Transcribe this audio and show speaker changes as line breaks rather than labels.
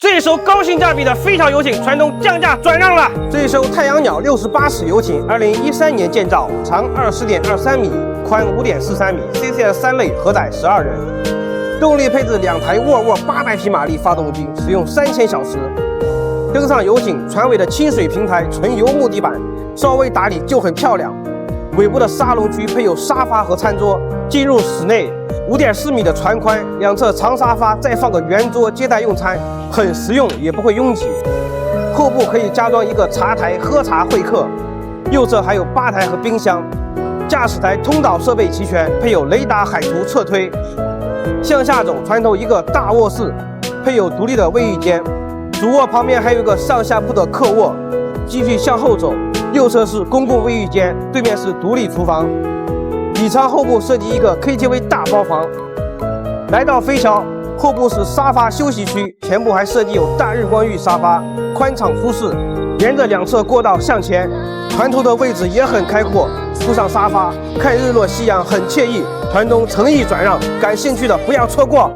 这一艘高性价比的飞桥游艇，船东降价转让了。这一艘太阳鸟68尺游艇，2013年建造，长20.23米，宽5.43米 ，CCS 3类，荷载12人。动力配置2台沃尔沃800匹马力发动机，使用3000小时。登上游艇，船尾的清水平台纯油木地板，稍微打理就很漂亮。尾部的沙龙区配有沙发和餐桌。进入室内，5.4米的船宽，2侧长沙发，再放个圆桌接待用餐，很实用，也不会拥挤。后部可以加装一个茶台喝茶会客，右侧还有吧台和冰箱。驾驶台通导设备齐全，配有雷达海图侧推。向下走，船头一个大卧室，配有独立的卫浴间。主卧旁边还有一个上下铺的客卧。继续向后走，右侧是公共卫浴间，对面是独立厨房。底舱后部设计一个 KTV 大包房。来到飞桥，后部是沙发休息区，前部还设计有大日光浴沙发，宽敞舒适。沿着2侧过道向前，船头的位置也很开阔，铺上沙发，看日落夕阳很惬意。船东诚意转让，感兴趣的不要错过。